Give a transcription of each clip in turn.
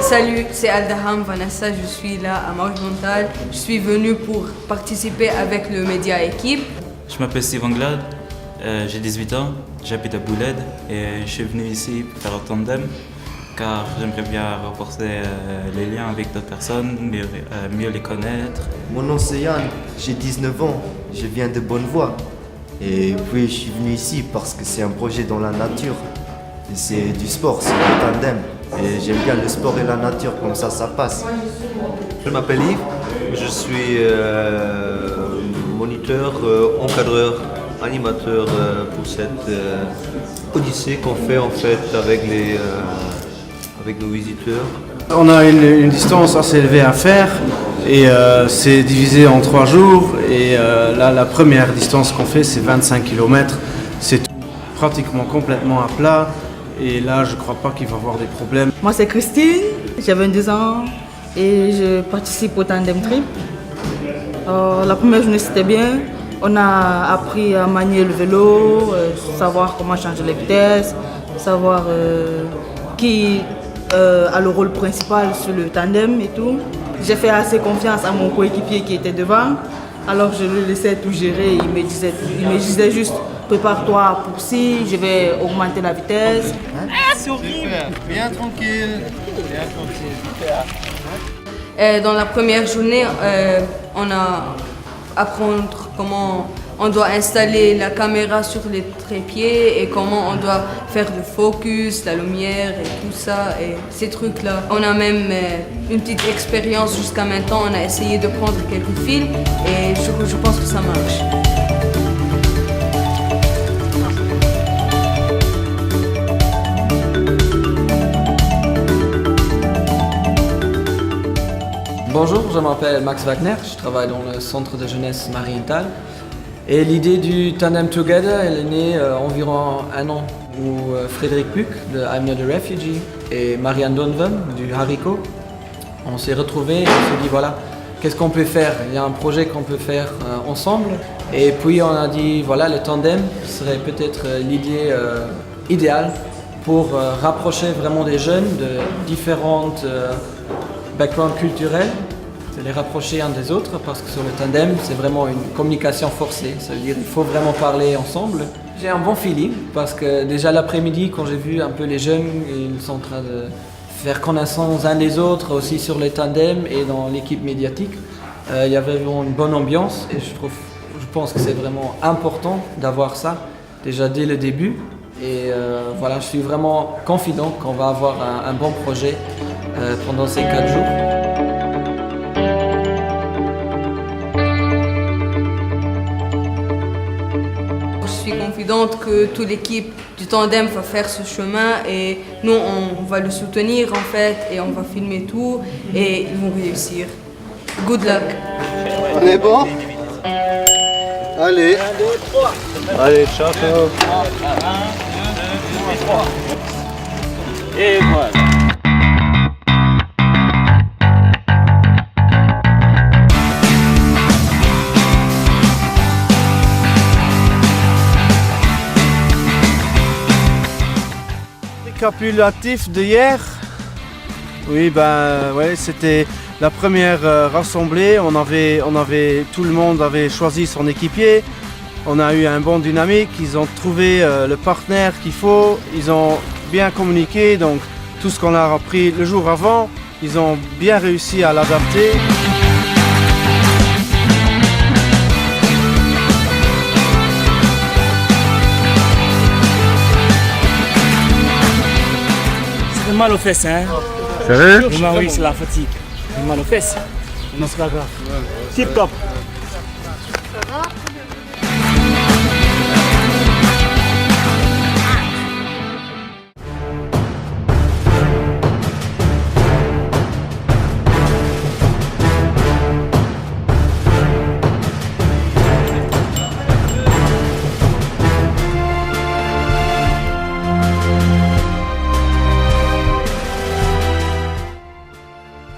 Salut, c'est Aldaham Vanessa, je suis là à Marche Mentale. Je suis venu pour participer avec le média équipe. Je m'appelle Steve Anglade, j'ai 18 ans, j'habite à Bouled et je suis venu ici pour faire un tandem car j'aimerais bien renforcer les liens avec d'autres personnes, mieux les connaître. Mon nom c'est Yann, j'ai 19 ans, je viens de Bonnevoie. Et puis je suis venu ici parce que c'est un projet dans la nature. Et c'est du sport, c'est du tandem. Et j'aime bien le sport et la nature, comme ça passe. Je m'appelle Yves, je suis moniteur, encadreur, animateur pour cette odyssée qu'on fait en fait avec nos visiteurs. On a une distance assez élevée à faire et c'est divisé en 3 jours. Et là, la première distance qu'on fait, c'est 25 km. C'est pratiquement complètement à plat. Et là, je ne crois pas qu'il va y avoir des problèmes. Moi, c'est Christine, j'ai 22 ans et je participe au Tandem Trip. La première journée, c'était bien. On a appris à manier le vélo, savoir comment changer les vitesses, savoir qui a le rôle principal sur le tandem et tout. J'ai fait assez confiance à mon coéquipier qui était devant. Alors je le laissais tout gérer, il me disait juste prépare-toi pour ci, je vais augmenter la vitesse. C'est horrible. Bien tranquille. Dans la première journée, on a apprendre comment on doit installer la caméra sur les trépieds et comment on doit faire le focus, la lumière et tout ça et ces trucs-là. On a même une petite expérience jusqu'à maintenant, on a essayé de prendre quelques fils et je pense que ça marche. Bonjour, je m'appelle Max Wagner, je travaille dans le centre de jeunesse Marienthal. Et l'idée du Tandem Together, elle est née environ 1 an où Frédéric Puc de I'm Not a Refugee et Marianne Donovan du Haricot, on s'est retrouvés et on s'est dit voilà, qu'est-ce qu'on peut faire? Il y a un projet qu'on peut faire ensemble. Et puis on a dit voilà, le tandem serait peut-être l'idée idéale pour rapprocher vraiment des jeunes de différentes backgrounds culturels, de les rapprocher uns des autres parce que sur le tandem c'est vraiment une communication forcée, ça veut dire qu'il faut vraiment parler ensemble. J'ai un bon feeling parce que déjà l'après-midi quand j'ai vu un peu les jeunes, ils sont en train de faire connaissance uns des autres aussi sur le tandem et dans l'équipe médiatique, il y avait vraiment une bonne ambiance et je pense que c'est vraiment important d'avoir ça déjà dès le début et voilà, je suis vraiment confident qu'on va avoir un bon projet pendant ces 4 jours. Je suis confidente que toute l'équipe du tandem va faire ce chemin et nous on va le soutenir en fait et on va filmer tout et ils vont réussir. Good luck. On est bon? Allez. 1, 2, 3. Allez, ciao, ciao. 1, 2, 3. Et voilà. Récapitulatif de hier. Oui, c'était la première rassemblée. Tout le monde avait choisi son équipier. On a eu un bon dynamique. Ils ont trouvé le partenaire qu'il faut. Ils ont bien communiqué. Donc tout ce qu'on a appris le jour avant, ils ont bien réussi à l'adapter. Mal aux fesses, hein? Sérieux? Oui, c'est la fatigue. Mal aux fesses. Non, c'est pas grave. Tip top.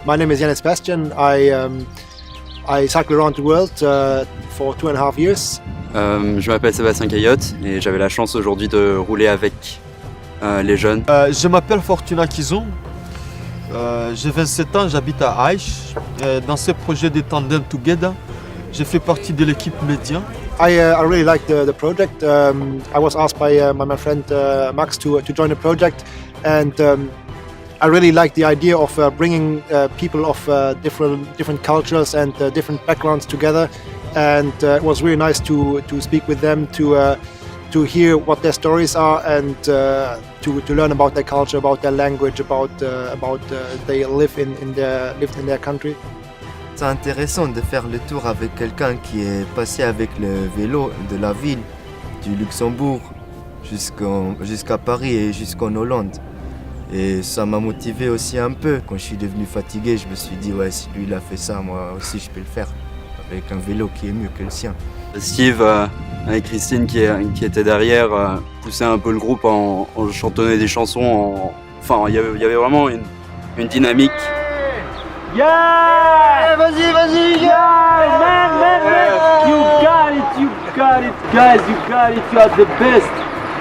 My name is Yannis Bastian. I cycle around the world for 2.5 years. Je m'appelle Sébastien Caillotte et j'avais la chance aujourd'hui de rouler avec les jeunes. Je m'appelle Fortuna Kizum, j'ai 27 ans, j'habite à Aïch. Dans ce projet de Tandem Together, je fais partie de l'équipe média. I really like the project. I was asked by my friend Max to join the project, and I really like the idea of bringing people of different cultures and different backgrounds together. And it was really nice to speak with them, to hear what their stories are, and to learn about their culture, about their language, about they live in their country. C'est intéressant de faire le tour avec quelqu'un qui est passé avec le vélo de la ville, du Luxembourg jusqu'à Paris et jusqu'en Hollande. Et ça m'a motivé aussi un peu. Quand je suis devenu fatigué, je me suis dit, ouais, si lui il a fait ça, moi aussi je peux le faire. Avec un vélo qui est mieux que le sien. Steve, avec Christine qui était derrière, poussait un peu le groupe en chantonnant des chansons. Enfin, il y avait vraiment une dynamique. Yeah! Vas-y! Yeah! Man! You got it! Guys, you got it! You are the best!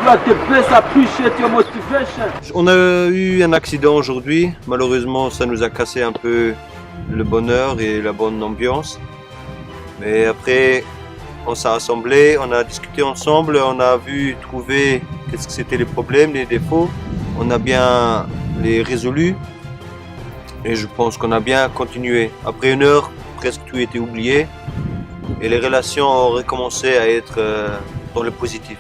You are the best! Appreciate your motivation! On a eu un accident aujourd'hui. Malheureusement, ça nous a cassé un peu le bonheur et la bonne ambiance. Mais après, on s'est rassemblés, on a discuté ensemble, on a vu trouver qu'est-ce que c'était les problèmes, les défauts. On a bien les résolus. Et je pense qu'on a bien continué. Après 1 heure, presque tout était oublié. Et les relations ont recommencé à être dans le positif.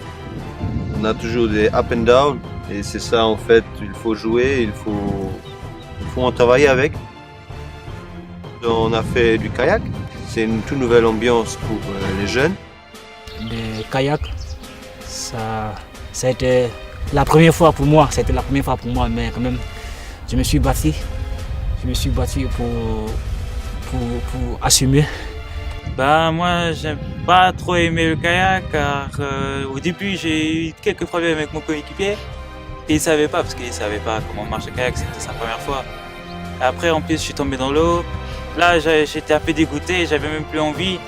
On a toujours des up and down. Et c'est ça en fait, il faut jouer, il faut en travailler avec. On a fait du kayak. C'est une toute nouvelle ambiance pour les jeunes. Le kayak, ça a été la première fois pour moi. C'était la première fois pour moi, mais quand même, je me suis battu. Pour assumer. Bah moi j'ai pas trop aimé le kayak car au début j'ai eu quelques problèmes avec mon coéquipier et il savait pas parce qu'il savait pas comment marche le kayak, c'était sa première fois. Après en plus je suis tombé dans l'eau, là j'étais un peu dégoûté, j'avais même plus envie,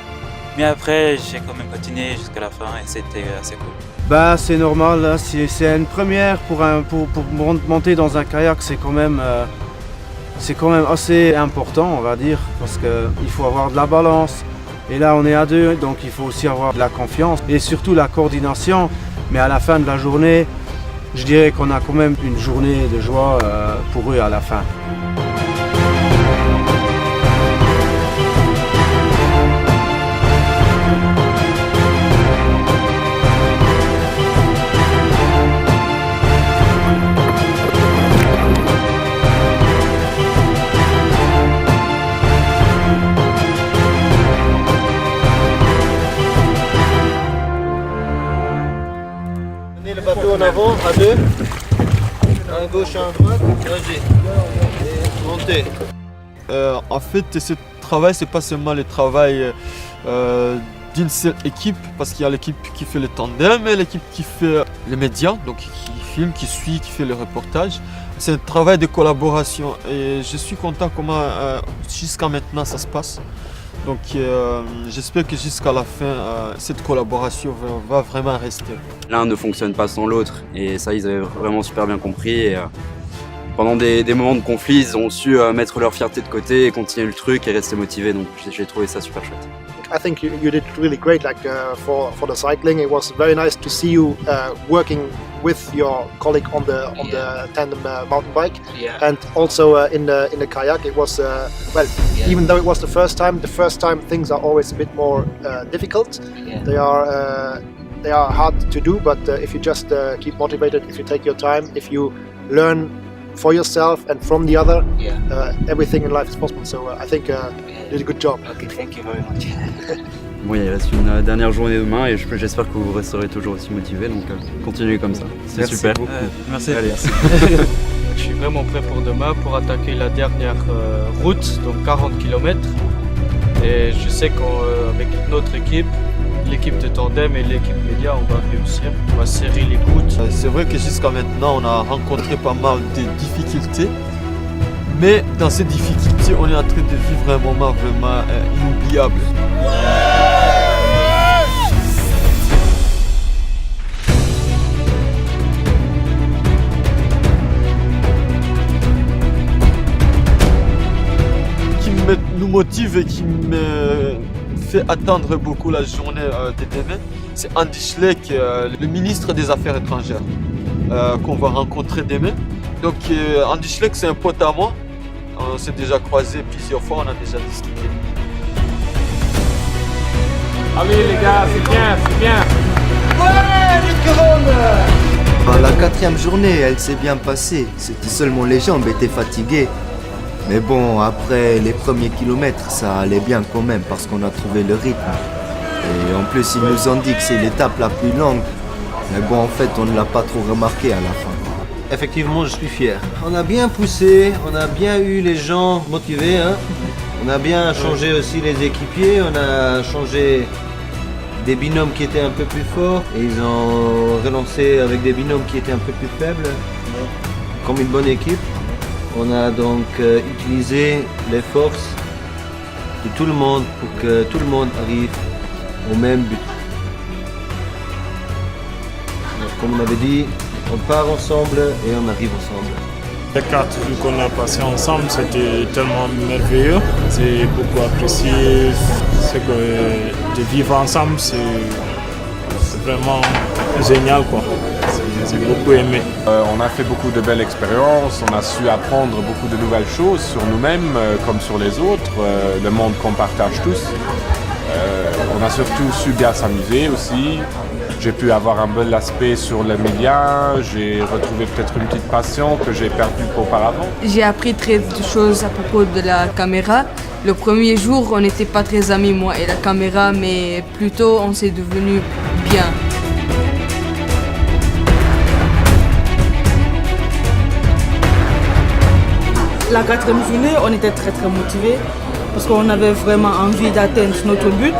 mais après j'ai quand même continué jusqu'à la fin et c'était assez cool. Bah c'est normal, hein. C'est une première pour monter dans un kayak, c'est quand même assez important, on va dire, parce qu'il faut avoir de la balance. Et là, on est à 2, donc il faut aussi avoir de la confiance et surtout la coordination. Mais à la fin de la journée, je dirais qu'on a quand même une journée de joie pour eux à la fin. Le bateau en avant, à 2, à gauche, à droite, vas-y, et montez. En fait, ce travail, c'est pas seulement le travail d'une seule équipe, parce qu'il y a l'équipe qui fait le tandem et l'équipe qui fait les médias, donc qui filme, qui suit, qui fait le reportage. C'est un travail de collaboration et je suis content comment jusqu'à maintenant ça se passe. Donc j'espère que jusqu'à la fin, cette collaboration va vraiment rester. L'un ne fonctionne pas sans l'autre et ça ils avaient vraiment super bien compris. Et, pendant des moments de conflit, ils ont su mettre leur fierté de côté et continuer le truc et rester motivés. Donc j'ai trouvé ça super chouette. I think you did really great. Like for the cycling, it was very nice to see you working with your colleague on the tandem mountain bike, and also in the kayak. It was even though it was the first time things are always a bit more difficult. They are hard to do, but if you just keep motivated, if you take your time, if you learn for yourself and from the other, everything in life is possible. So I think you did a good job. Okay, thank you very much. Bon, il reste une dernière journée demain et j'espère que vous resterez toujours aussi motivés, donc continuez comme ça. C'est super. Merci. Allez, merci. Je suis vraiment prêt pour demain pour attaquer la dernière route, donc 40 km. Et je sais qu'avec notre équipe, l'équipe de tandem et l'équipe média, on va réussir, on va serrer les coudes. C'est vrai que jusqu'à maintenant, on a rencontré pas mal de difficultés. Mais dans ces difficultés, on est en train de vivre un moment vraiment inoubliable. motive et qui me fait attendre beaucoup la journée de demain, c'est Andy Schleck, le ministre des Affaires étrangères, qu'on va rencontrer demain. Donc Andy Schleck, c'est un pote à moi. On s'est déjà croisé plusieurs fois, on a déjà discuté. Allez les gars, c'est bien, c'est bien. La 4e journée, elle s'est bien passée. C'était seulement les jambes étaient fatiguées. Mais bon, après les premiers kilomètres, ça allait bien quand même parce qu'on a trouvé le rythme. Et en plus, ils nous ont dit que c'est l'étape la plus longue. Mais bon, en fait, on ne l'a pas trop remarqué à la fin. Effectivement, je suis fier. On a bien poussé, on a bien eu les gens motivés. Hein. On a bien changé aussi les équipiers, on a changé des binômes qui étaient un peu plus forts et ils ont relancé avec des binômes qui étaient un peu plus faibles, comme une bonne équipe. On a donc utilisé les forces de tout le monde pour que tout le monde arrive au même but. Donc, comme on avait dit, on part ensemble et on arrive ensemble. Les 4 jours qu'on a passés ensemble, c'était tellement merveilleux. J'ai beaucoup apprécié de vivre ensemble, c'est vraiment génial, quoi. J'ai beaucoup aimé. On a fait beaucoup de belles expériences, on a su apprendre beaucoup de nouvelles choses sur nous-mêmes comme sur les autres, le monde qu'on partage tous. On a surtout su bien s'amuser aussi. J'ai pu avoir un bel aspect sur les médias, j'ai retrouvé peut-être une petite passion que j'ai perdue auparavant. J'ai appris très de choses à propos de la caméra. Le premier jour, on n'était pas très amis, moi et la caméra, mais plutôt on s'est devenus bien. La 4e journée, on était très motivés parce qu'on avait vraiment envie d'atteindre notre but.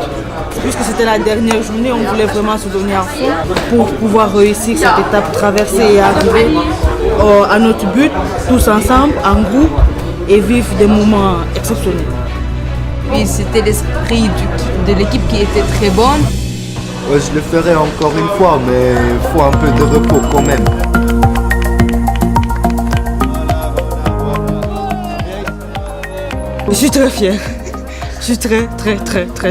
Puisque c'était la dernière journée, on voulait vraiment se donner à fond pour pouvoir réussir cette étape, traverser et arriver à notre but, tous ensemble, en groupe, et vivre des moments exceptionnels. Oui, c'était l'esprit de l'équipe qui était très bonne. Je le ferai encore une fois, mais il faut un peu de repos quand même. Je suis très fière. Je suis très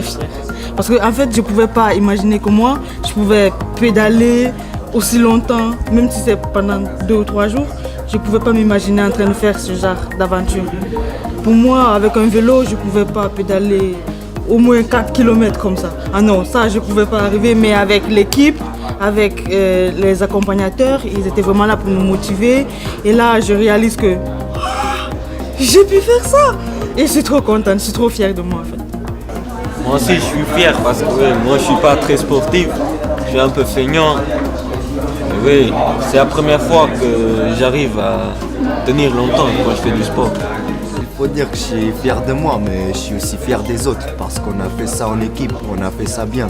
fière. Parce qu'en fait, je ne pouvais pas imaginer que moi, je pouvais pédaler aussi longtemps, même si c'est pendant 2 ou 3 jours. Je ne pouvais pas m'imaginer en train de faire ce genre d'aventure. Pour moi, avec un vélo, je ne pouvais pas pédaler au moins 4 km comme ça. Ah non, ça, je ne pouvais pas arriver. Mais avec l'équipe, avec les accompagnateurs, ils étaient vraiment là pour nous motiver. Et là, je réalise que j'ai pu faire ça. Et je suis trop contente, je suis trop fière de moi en fait. Moi aussi je suis fier parce que moi je suis pas très sportif, je suis un peu feignant. Oui, c'est la première fois que j'arrive à tenir longtemps quand je fais du sport. Il faut dire que je suis fier de moi, mais je suis aussi fier des autres parce qu'on a fait ça en équipe, on a fait ça bien.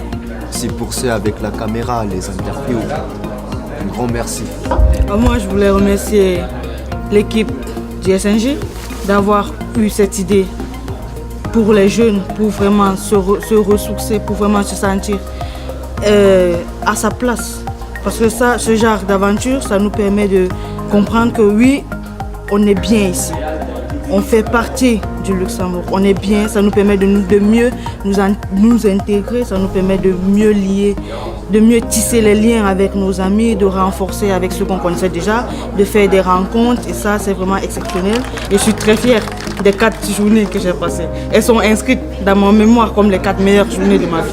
C'est pour ceux avec la caméra, les interviews. Un grand merci. Moi je voulais remercier l'équipe du SNG d'avoir eu cette idée pour les jeunes, pour vraiment se ressourcer, pour vraiment se sentir à sa place. Parce que ça, ce genre d'aventure, ça nous permet de comprendre que oui, on est bien ici. On fait partie du Luxembourg. On est bien, ça nous permet de mieux nous intégrer, ça nous permet de mieux lier, de mieux tisser les liens avec nos amis, de renforcer avec ceux qu'on connaissait déjà, de faire des rencontres. Et ça, c'est vraiment exceptionnel. Et je suis très fière des 4 journées que j'ai passées. Elles sont inscrites dans mon mémoire comme les 4 meilleures journées de ma vie.